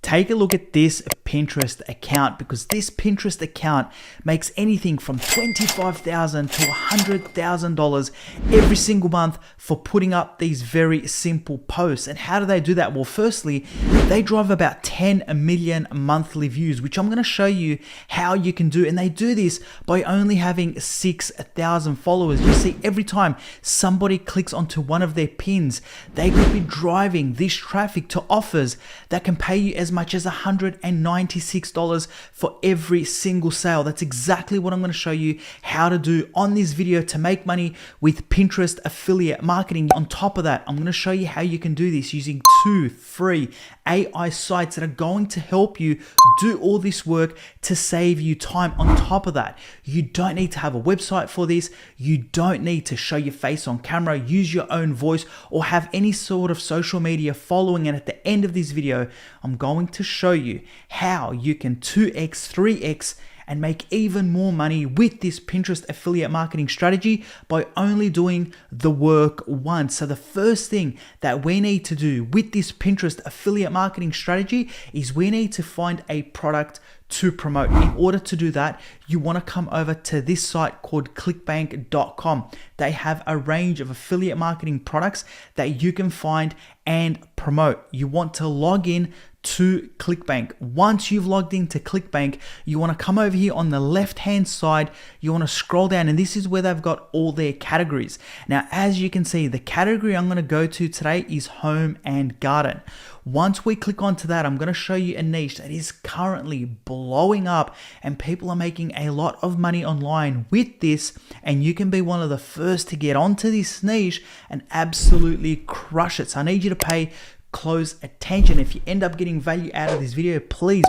take a look at this Pinterest account, because this Pinterest account makes anything from $25,000 to $100,000 every single month for putting up these very simple posts. And how do they do that? Well, firstly, they drive about 10 million monthly views, which I'm going to show you how you can do. And they do this by only having 6,000 followers. You see, every time somebody clicks onto one of their pins, they could be driving this traffic to offers that can pay you as much as $196 for every single sale. That's exactly what I'm going to show you how to do on this video to make money with Pinterest affiliate marketing. On top of that, I'm going to show you how you can do this using 2 free AI sites that are going to help you do all this work to save you time. On top of that, you don't need to have a website for this. You don't need to show your face on camera, use your own voice, or have any sort of social media following. And at the end of this video, I'm going to show you how you can 2x, 3x, and make even more money with this Pinterest affiliate marketing strategy by only doing the work once. So the first thing that we need to do with this Pinterest affiliate marketing strategy is we need to find a product to promote. In order to do that, you want to come over to this site called clickbank.com. They have a range of affiliate marketing products that you can find and promote. You want to log in to ClickBank. Once you've logged into ClickBank, you want to come over here on the left hand side. You want to scroll down, and this is where they've got all their categories. Now, as you can see, the category I'm going to go to today is home and garden. Once we click onto that, I'm going to show you a niche that is currently blowing up and people are making a lot of money online with this, and you can be one of the first to get onto this niche and absolutely crush it. So I need you to pay close attention. If you end up getting value out of this video, please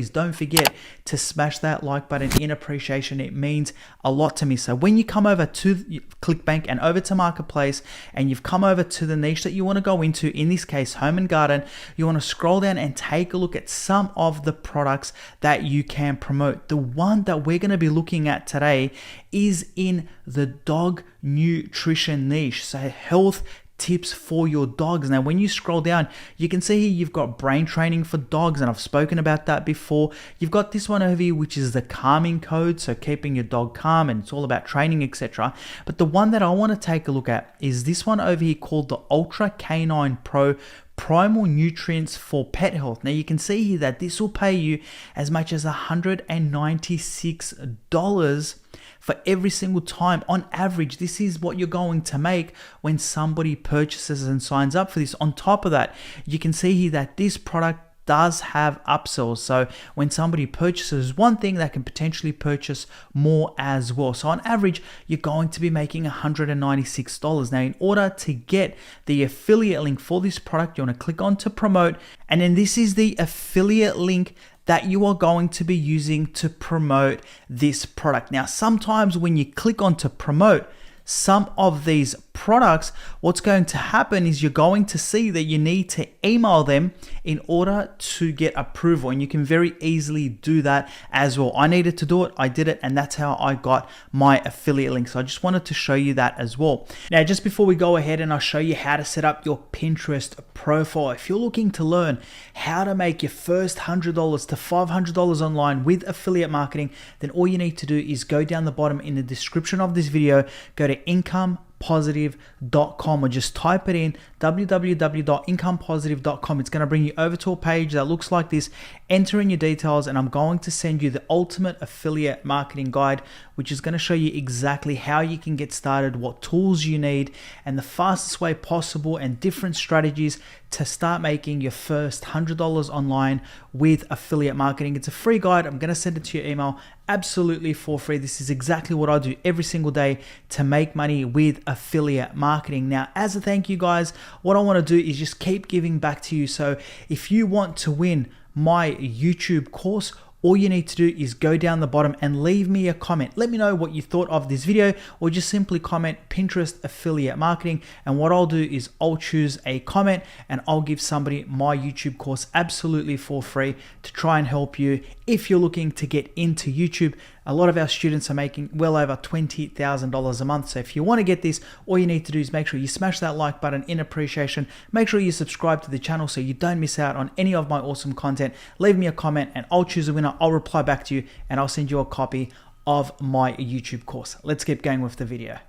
don't forget to smash that like button in appreciation. It means a lot to me. So when you come over to ClickBank and over to Marketplace, and you've come over to the niche that you want to go into, in this case home and garden, you want to scroll down and take a look at some of the products that you can promote. The one that we're going to be looking at today is in the dog nutrition niche, so health tips for your dogs. Now, when you scroll down, you can see here you've got brain training for dogs, and I've spoken about that before. You've got this one over here, which is the calming code, so keeping your dog calm, and it's all about training, etc. But the one that I want to take a look at is this one over here called the Ultra Canine Pro Primal Nutrients for Pet Health. Now, you can see here that this will pay you as much as $196 for every single time. On average, this is what you're going to make when somebody purchases and signs up for this. On top of that, you can see here that this product does have upsells. So when somebody purchases one thing, they can potentially purchase more as well. So on average, you're going to be making $196. Now, in order to get the affiliate link for this product, you want to click on to promote. And then this is the affiliate link that you are going to be using to promote this product. Now, sometimes when you click on to promote some of these products, what's going to happen is you're going to see that you need to email them in order to get approval, and you can very easily do that as well. I needed to do it, I did it, and that's how I got my affiliate link. So I just wanted to show you that as well. Now, just before we go ahead and I'll show you how to set up your Pinterest profile, if you're looking to learn how to make your first $100 to $500 online with affiliate marketing, then all you need to do is go down the bottom in the description of this video, go to incomepositive.com, or just type it in www.incomepositive.com. It's going to bring you over to a page that looks like this. Enter in your details, and I'm going to send you the ultimate affiliate marketing guide, which is going to show you exactly how you can get started, what tools you need, and the fastest way possible, and different strategies to start making your first $100 online with affiliate marketing. It's a free guide. I'm going to send it to your email absolutely for free. This is exactly what I do every single day to make money with affiliate marketing. Now, as a thank you guys, what I want to do is just keep giving back to you. So if you want to win my YouTube course, all you need to do is go down the bottom and leave me a comment. Let me know what you thought of this video, or just simply comment Pinterest affiliate marketing. And what I'll do is I'll choose a comment and I'll give somebody my YouTube course absolutely for free to try and help you if you're looking to get into YouTube. A lot of our students are making well over $20,000 a month. So if you want to get this, all you need to do is make sure you smash that like button in appreciation. Make sure you subscribe to the channel so you don't miss out on any of my awesome content. Leave me a comment and I'll choose a winner. I'll reply back to you and I'll send you a copy of my YouTube course. Let's keep going with the video.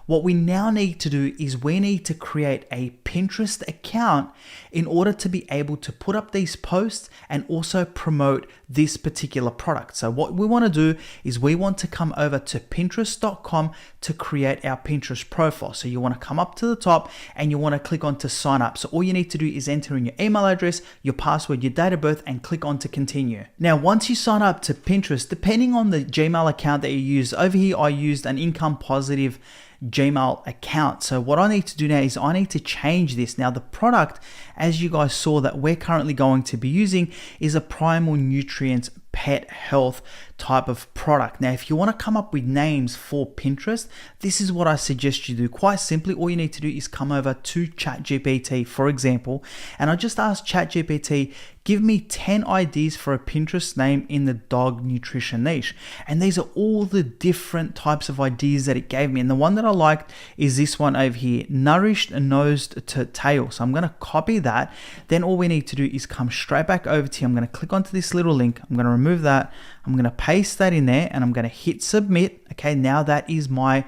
What we now need to do is we need to create a Pinterest account in order to be able to put up these posts and also promote this particular product. So what we want to do is we want to come over to Pinterest.com to create our Pinterest profile. So you want to come up to the top and you want to click on to sign up. So all you need to do is enter in your email address, your password, your date of birth, and click on to continue. Now, once you sign up to Pinterest, depending on the Gmail account that you use, over here I used an income positive Gmail account. So what I need to do now is I need to change this. Now the product, as you guys saw, that we're currently going to be using is a Primal Nutrients pet health type of product. Now, if you want to come up with names for Pinterest, this is what I suggest you do. Quite simply, all you need to do is come over to ChatGPT, for example, and I just asked ChatGPT, give me 10 ideas for a Pinterest name in the dog nutrition niche. And these are all the different types of ideas that it gave me. And the one that I liked is this one over here, nourished nosed to tail. So I'm going to copy that. Then all we need to do is come straight back over to here. I'm going to click onto this little link. I'm going to remove that. I'm going to paste that in there and I'm going to hit submit. Okay, now that is my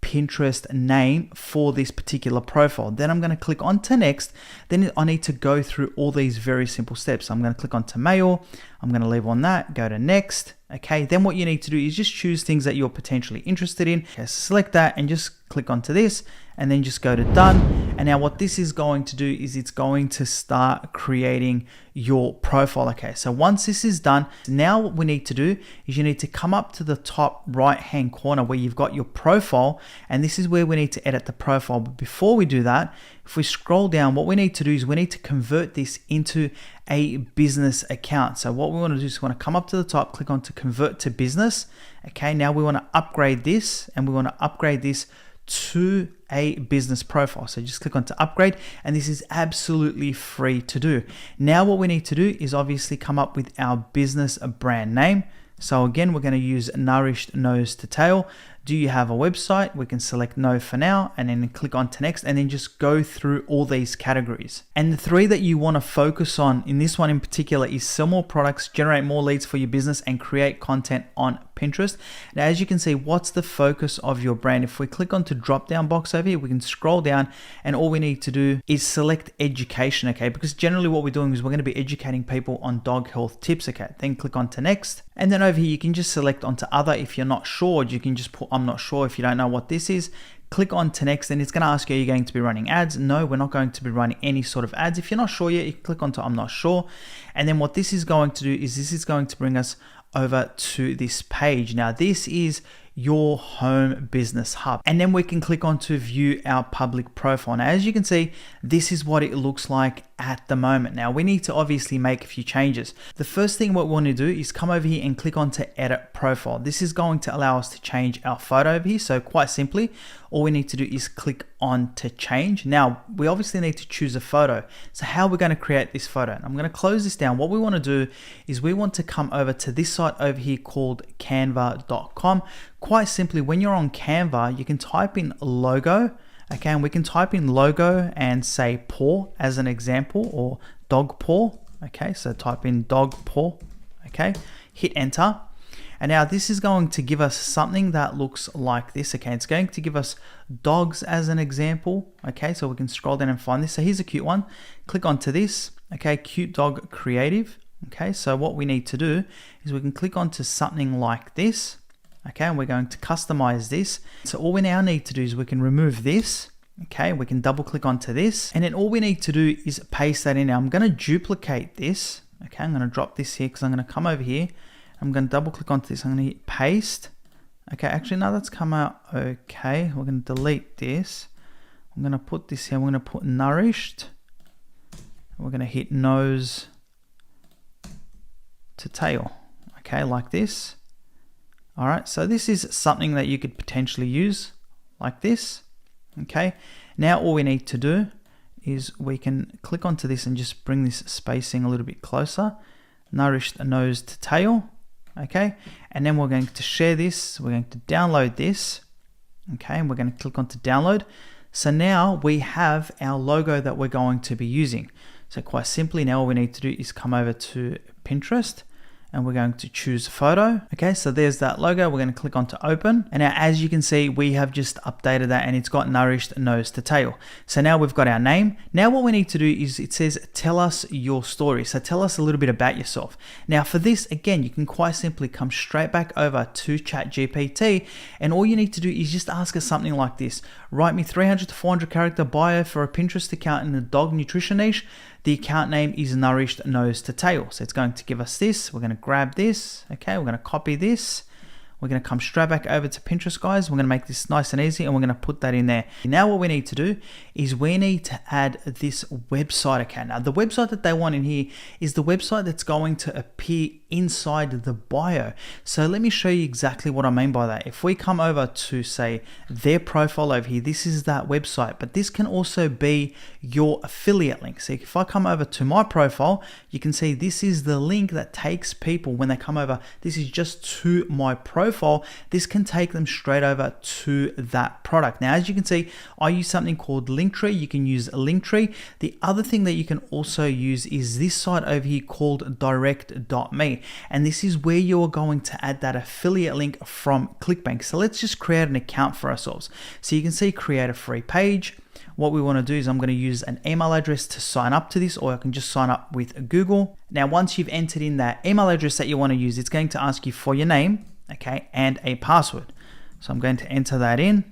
Pinterest name for this particular profile. Then I'm going to click on to next. Then I need to go through all these very simple steps. I'm going to click on to mail. I'm going to leave on that, go to next. Okay, then what you need to do is just choose things that you're potentially interested in. Okay, select that and just click onto this and then just go to done. And now what this is going to do is it's going to start creating your profile. Okay, so once this is done, now what we need to do is you need to come up to the top right hand corner where you've got your profile, and this is where we need to edit the profile. But before we do that, if we scroll down, what we need to do is we need to convert this into a business account. So what we want to do is we want to come up to the top, click on to convert to business. Okay, now we want to upgrade this and we want to upgrade this to a business profile. So just click on to upgrade, and this is absolutely free to do. Now what we need to do is obviously come up with our business brand name. So again, we're going to use nourished nose to tail. Do you have a website? We can select no for now and then click on to next and then just go through all these categories. And the three that you want to focus on in this one in particular is sell more products, generate more leads for your business, and create content on Pinterest. Now, as you can see, what's the focus of your brand? If we click on to drop down box over here, we can scroll down and all we need to do is select education, okay? Because generally what we're doing is we're going to be educating people on dog health tips, okay? Then click on to next. And then over here, you can just select onto other. If you're not sure, you can just put I'm not sure if you don't know what this is. Click on to next, and it's going to ask you, are you going to be running ads? No, we're not going to be running any sort of ads. If you're not sure yet, you click on to I'm not sure. And then what this is going to do is this is going to bring us over to this page. Now, this is your home business hub, and then we can click on to view our public profile. Now, as you can see, this is what it looks like at the moment. Now, we need to obviously make a few changes. The first thing what we want to do is come over here and click on to edit profile. This is going to allow us to change our photo over here. So quite simply, all we need to do is click on to change. Now, we obviously need to choose a photo. So how are we going to create this photo? And I'm going to close this down. What we want to do is we want to come over to this site over here called canva.com. Quite simply, when you're on Canva, you can type in logo, okay, and we can type in logo and say paw as an example, or dog paw, okay, so type in dog paw, okay, hit enter. And now this is going to give us something that looks like this, okay, it's going to give us dogs as an example, okay, so we can scroll down and find this. So here's a cute one, click onto this, okay, cute dog creative, okay, so what we need to do is we can click onto something like this. Okay, and we're going to customize this. So all we now need to do is we can remove this. Okay, we can double click onto this. And then all we need to do is paste that in. Now I'm going to duplicate this. Okay, I'm going to drop this here because I'm going to come over here. I'm going to double click onto this. I'm going to hit paste. Okay, actually, now that's come out okay. We're going to delete this. I'm going to put this here. We're going to put nourished. We're going to hit nose to tail. Okay, like this. All right, so this is something that you could potentially use like this. Okay, now all we need to do is we can click onto this and just bring this spacing a little bit closer. Nourished nose to tail. okay? And then we're going to share this, we're going to download this, okay? And we're going to click on to download. So now we have our logo that we're going to be using. So quite simply, now all we need to do is come over to Pinterest and we're going to choose photo. Okay, so there's that logo. We're going to click on to open. And now as you can see, we have just updated that and it's got nourished nose to tail. So now we've got our name. Now what we need to do is it says, tell us your story. So tell us a little bit about yourself. Now for this, again, you can quite simply come straight back over to ChatGPT and all you need to do is just ask us something like this. Write me 300 to 400 character bio for a Pinterest account in the dog nutrition niche. The account name is Nourished Nose to Tail. So it's going to give us this. We're going to grab this. Okay, we're going to copy this. We're going to come straight back over to Pinterest, guys. We're going to make this nice and easy and we're going to put that in there. Now what we need to do is we need to add this website account. Now the website that they want in here is the website that's going to appear inside the bio. So let me show you exactly what I mean by that. If we come over to say their profile over here, this is that website, but this can also be your affiliate link. So if I come over to my profile, you can see this is the link that takes people when they come over. This is just to my profile. This can take them straight over to that product. Now, as you can see, I use something called Linktree. You can use Linktree. The other thing that you can also use is this site over here called direct.me. And this is where you're going to add that affiliate link from ClickBank. So let's just create an account for ourselves. So you can see create a free page. What we want to do is I'm going to use an email address to sign up to this, or I can just sign up with Google. Now, once you've entered in that email address that you want to use, it's going to ask you for your name, okay, and a password. So I'm going to enter that in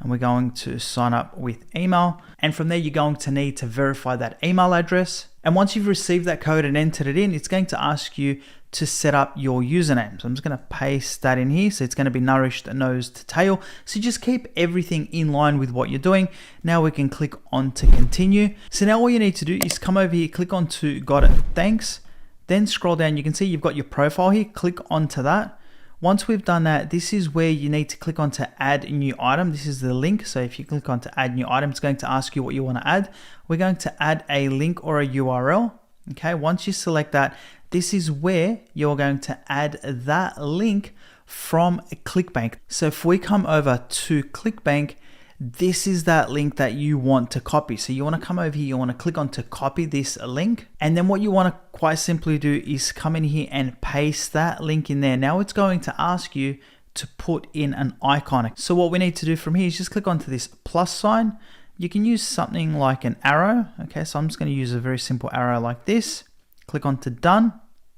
and we're going to sign up with email. And from there, you're going to need to verify that email address. And once you've received that code and entered it in, it's going to ask you to set up your username. So I'm just going to paste that in here. So it's going to be Nourished Nose to Tail. So just keep everything in line with what you're doing. Now we can click on to continue. So now all you need to do is come over here, click on to got it, thanks. Then scroll down, you can see you've got your profile here, click onto that. Once we've done that, this is where you need to click on to add new item. This is the link. So if you click on to add new item, it's going to ask you what you want to add. We're going to add a link or a URL. Okay, once you select that, this is where you're going to add that link from ClickBank. So if we come over to ClickBank, this is that link that you want to copy. So you want to come over here, you want to click on to copy this link. And then what you want to quite simply do is come in here and paste that link in there. Now it's going to ask you to put in an icon. So what we need to do from here is just click onto this plus sign. You can use something like an arrow. Okay, so I'm just going to use a very simple arrow like this. Click on to done.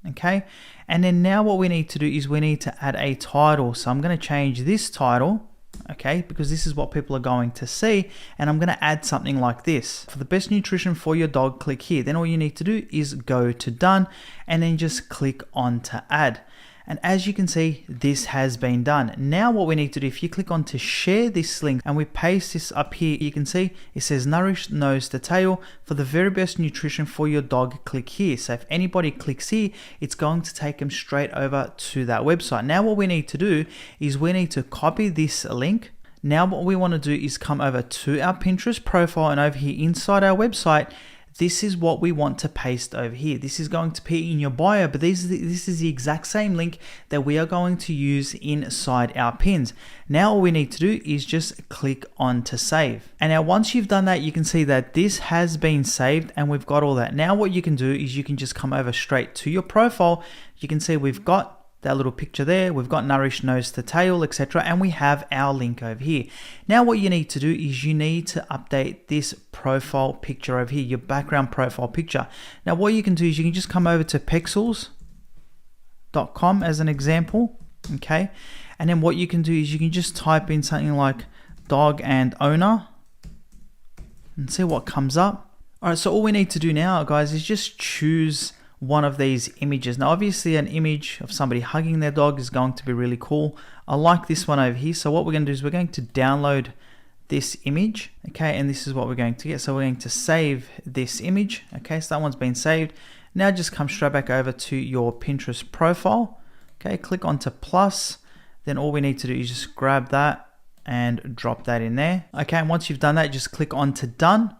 Okay, and then now what we need to do is we need to add a title. So I'm going to change this title, okay, because this is what people are going to see, and I'm going to add something like this. For the best nutrition for your dog, click here. Then all you need to do is go to done and then just click on to add. And as you can see, this has been done. Now what we need to do, if you click on to share this link and we paste this up here, you can see it says Nourished Nose to Tail. For the very best nutrition for your dog, click here. So if anybody clicks here, it's going to take them straight over to that website. Now what we need to do is we need to copy this link. Now what we want to do is come over to our Pinterest profile, and over here inside our website, this is what we want to paste over here. This is going to be in your bio, but this is the exact same link that we are going to use inside our pins. Now all we need to do is just click on to save. And now once you've done that, you can see that this has been saved and we've got all that. Now what you can do is you can just come over straight to your profile. You can see we've got that little picture there, we've got Nourished Nose to Tail, etc. And we have our link over here. Now what you need to do is you need to update this profile picture over here, your background profile picture. Now what you can do is you can just come over to pexels.com as an example, okay? And then what you can do is you can just type in something like dog and owner and see what comes up. All right, so all we need to do now, guys, is just choose one of these images. Now obviously an image of somebody hugging their dog is going to be really cool. I like this one over here. So what we're going to do is we're going to download this image, okay, and this is what we're going to get. So we're going to save this image, okay, so that one's been saved. Now just come straight back over to your Pinterest profile, okay, click onto plus, then all we need to do is just grab that and drop that in there, okay, and once you've done that, just click on to done.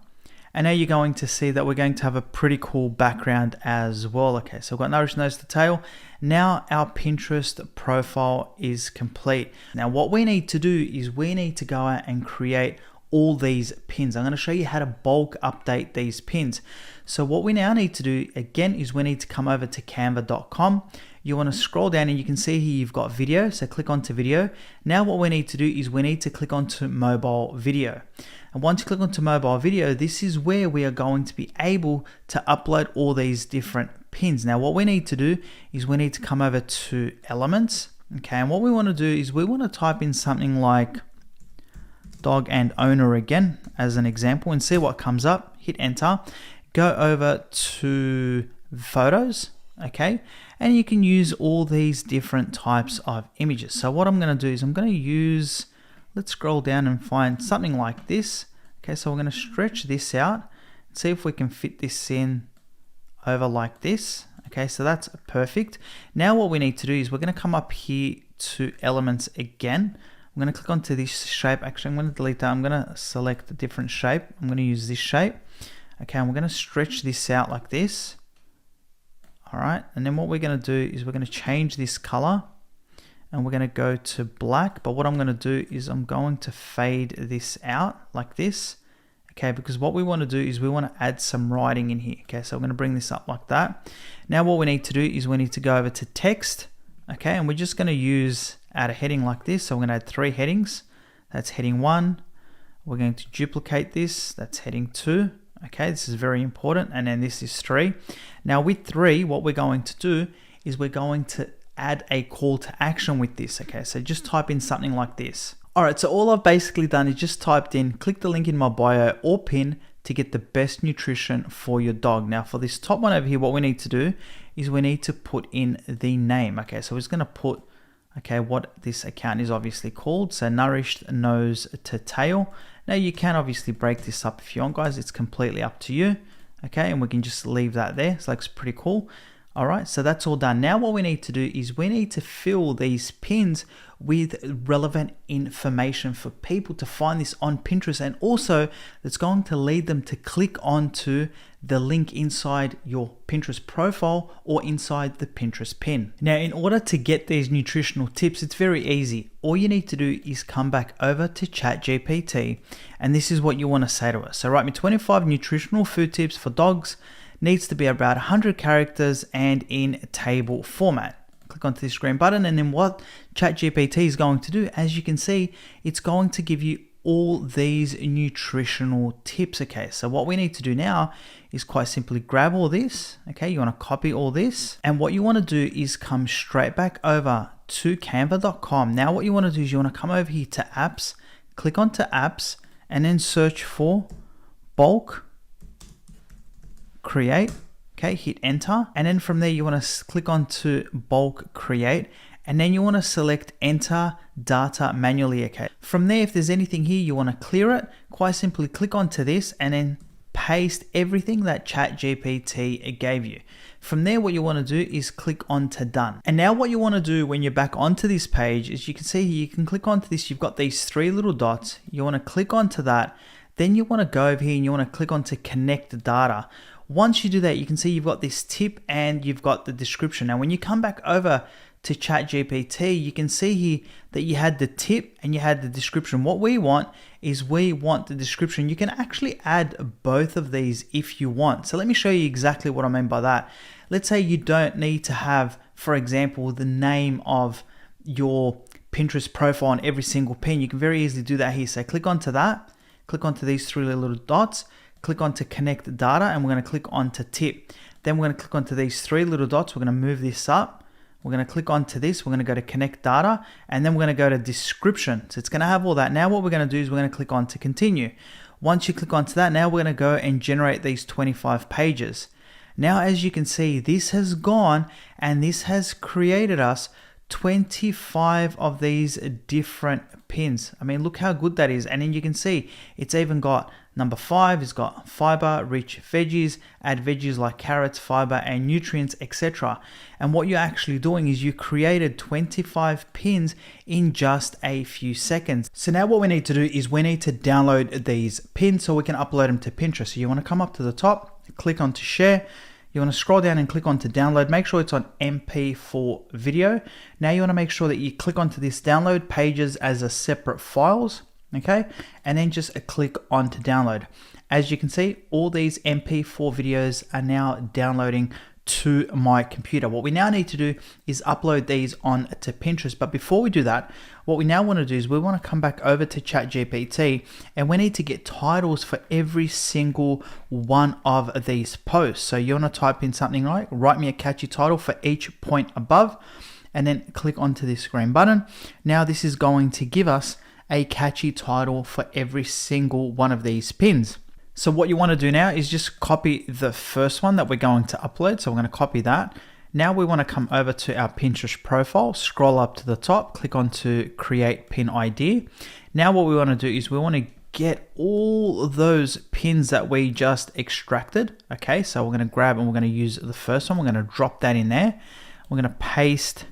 And now you're going to see that we're going to have a pretty cool background as well. Okay, so we've got Nourish Nose to Tail. Now our Pinterest profile is complete. Now what we need to do is we need to go out and create all these pins. I'm going to show you how to bulk update these pins. So what we now need to do again is we need to come over to canva.com. You want to scroll down and you can see here you've got video. So click onto video. Now what we need to do is we need to click onto mobile video. And once you click onto mobile video, this is where we are going to be able to upload all these different pins. Now what we need to do is we need to come over to elements. Okay, and what we want to do is we want to type in something like dog and owner again as an example and see what comes up. Hit enter. Go over to photos. Okay, and you can use all these different types of images. So what I'm going to do is I'm going to use, let's scroll down and find something like this. Okay, so we're going to stretch this out and see if we can fit this in over like this. Okay, so that's perfect. Now what we need to do is we're going to come up here to elements again. I'm going to click onto this shape. Actually, I'm going to delete that. I'm going to select a different shape. I'm going to use this shape. Okay, and we're going to stretch this out like this. All right, and then what we're going to do is we're going to change this color and we're going to go to black. But what I'm going to do is I'm going to fade this out like this. Okay, because what we want to do is we want to add some writing in here. Okay, so I'm going to bring this up like that. Now what we need to do is we need to go over to text. Okay, and we're just going to add a heading like this. So we're going to add 3 headings. That's heading 1. We're going to duplicate this. That's heading 2. Okay, this is very important. And then this is 3. Now with 3, what we're going to do is we're going to add a call to action with this. Okay, so just type in something like this. All right, so all I've basically done is just typed in, click the link in my bio or pin to get the best nutrition for your dog. Now for this top one over here, what we need to do is we need to put in the name. Okay, so we're just gonna put, okay, what this account is obviously called. So Nourished Nose to Tail. Now you can obviously break this up if you want, guys. It's completely up to you. Okay, and we can just leave that there. So it looks pretty cool. All right, so that's all done. Now what we need to do is we need to fill these pins with relevant information for people to find this on Pinterest, and also that's going to lead them to click onto the link inside your Pinterest profile or inside the Pinterest pin. Now, in order to get these nutritional tips, it's very easy. All you need to do is come back over to ChatGPT, and this is what you want to say to us. So write me 25 nutritional food tips for dogs. Needs to be about 100 characters and in table format. Click onto this green button, and then what ChatGPT is going to do, as you can see, it's going to give you all these nutritional tips. Okay, so what we need to do now is quite simply grab all this. Okay, you want to copy all this, and what you want to do is come straight back over to canva.com. Now what you want to do is you want to come over here to apps, click onto apps, and then search for bulk create. Okay, hit enter, and then from there you want to click on to bulk create, and then you want to select enter data manually. Okay, from there, if there's anything here you want to clear it, quite simply click onto this and then paste everything that ChatGPT gave you. From there, what you want to do is click on to done. And now what you want to do when you're back onto this page is you can see here, you can click onto this, you've got these 3 little dots, you want to click onto that, then you want to go over here and you want to click on to connect data. Once you do that, you can see you've got this tip and you've got the description. Now, when you come back over to ChatGPT, you can see here that you had the tip and you had the description. What we want is we want the description. You can actually add both of these if you want. So let me show you exactly what I mean by that. Let's say you don't need to have, for example, the name of your Pinterest profile on every single pin. You can very easily do that here. So click onto that, click onto these 3 little dots, click on to connect data, and we're going to click on to tip. Then we're going to click onto these 3 little dots. We're going to move this up. We're going to click onto this. We're going to go to connect data, and then we're going to go to description. So it's going to have all that. Now what we're going to do is we're going to click on to continue. Once you click onto that, now we're going to go and generate these 25 pages. Now, as you can see, this has gone and this has created us 25 of these different pins. I mean, look how good that is. And then you can see it's even got Number 5 has got fiber rich veggies, add veggies like carrots, fiber and nutrients, etc. And what you're actually doing is you created 25 pins in just a few seconds. So now what we need to do is we need to download these pins so we can upload them to Pinterest. So you want to come up to the top, click on to share. You want to scroll down and click on to download. Make sure it's on MP4 video. Now you want to make sure that you click onto this download pages as a separate files. Okay, and then just click on to download. As you can see, all these MP4 videos are now downloading to my computer. What we now need to do is upload these on to Pinterest. But before we do that, what we now want to do is we want to come back over to ChatGPT and we need to get titles for every single one of these posts. So you want to type in something like, write me a catchy title for each point above, and then click onto this green button. Now this is going to give us a catchy title for every single one of these pins. So what you want to do now is just copy the first one that we're going to upload. So we're going to copy that. Now we want to come over to our Pinterest profile, scroll up to the top, click on to create pin ID. Now what we want to do is we want to get all those pins that we just extracted. Okay, so we're going to grab and we're going to use the first one. We're going to drop that in there. We're going to paste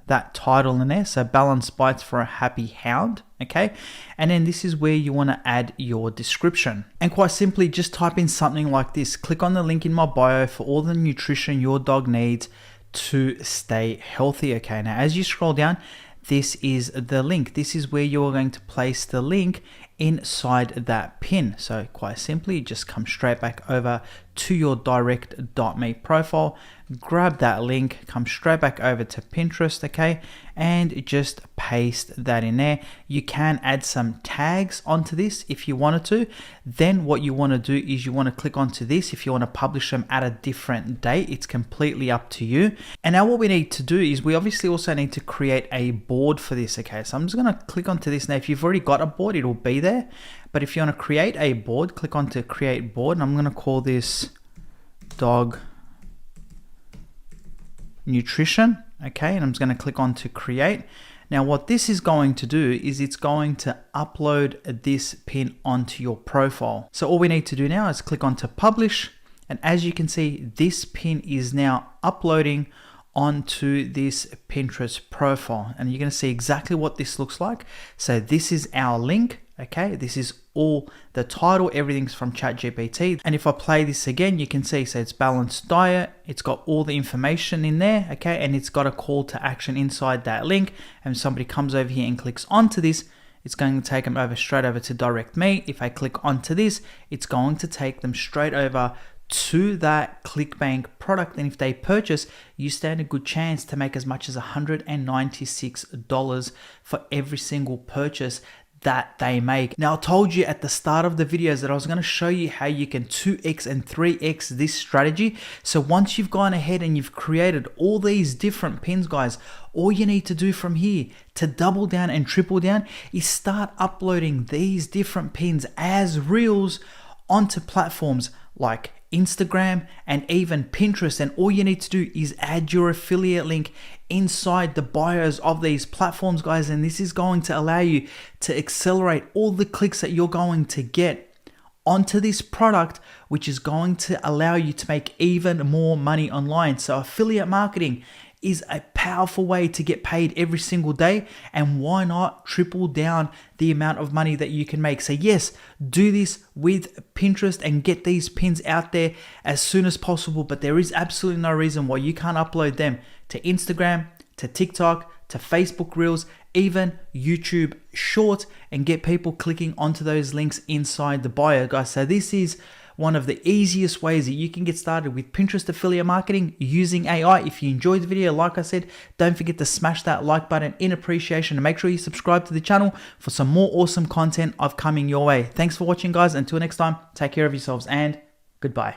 that title in there. So balanced bites for a happy hound. Okay, and then this is where you want to add your description, and quite simply just type in something like this. Click on the link in my bio for all the nutrition your dog needs to stay healthy. Okay, now as you scroll down, this is the link. This is where you're going to place the link inside that pin. So quite simply, just come straight back over to your direct.me profile, grab that link, come straight back over to Pinterest, okay, and just paste that in there. You can add some tags onto this if you wanted to. Then what you want to do is you want to click onto this if you want to publish them at a different date. It's completely up to you. And now what we need to do is we obviously also need to create a board for this, okay? So I'm just going to click onto this. Now, if you've already got a board, it'll be there. But if you want to create a board, click on to create board, and I'm going to call this dog nutrition, okay, and I'm just going to click on to create. Now what this is going to do is it's going to upload this pin onto your profile. So all we need to do now is click on to publish, and as you can see, this pin is now uploading onto this Pinterest profile, and you're going to see exactly what this looks like. So this is our link. Okay, this is all the title, everything's from ChatGPT. And if I play this again, you can see, so it's balanced diet, it's got all the information in there, okay, and it's got a call to action inside that link. And somebody comes over here and clicks onto this, it's going to take them over straight over to Direct Me. If I click onto this, it's going to take them straight over to that ClickBank product, and if they purchase, you stand a good chance to make as much as $196 for every single purchase that they make. Now I told you at the start of the videos that I was going to show you how you can 2x and 3x this strategy. So once you've gone ahead and you've created all these different pins, guys, all you need to do from here to double down and triple down is start uploading these different pins as reels onto platforms like Instagram and even Pinterest. And all you need to do is add your affiliate link inside the bios of these platforms, guys, and this is going to allow you to accelerate all the clicks that you're going to get onto this product, which is going to allow you to make even more money online. So affiliate marketing is a powerful way to get paid every single day, and why not triple down the amount of money that you can make? So yes, do this with Pinterest and get these pins out there as soon as possible, but there is absolutely no reason why you can't upload them to Instagram, to TikTok, to Facebook Reels, even YouTube Shorts, and get people clicking onto those links inside the bio, guys. So this is one of the easiest ways that you can get started with Pinterest affiliate marketing using AI. If you enjoyed the video, like I said, don't forget to smash that like button in appreciation, and make sure you subscribe to the channel for some more awesome content coming your way. Thanks for watching, guys. Until next time, take care of yourselves and goodbye.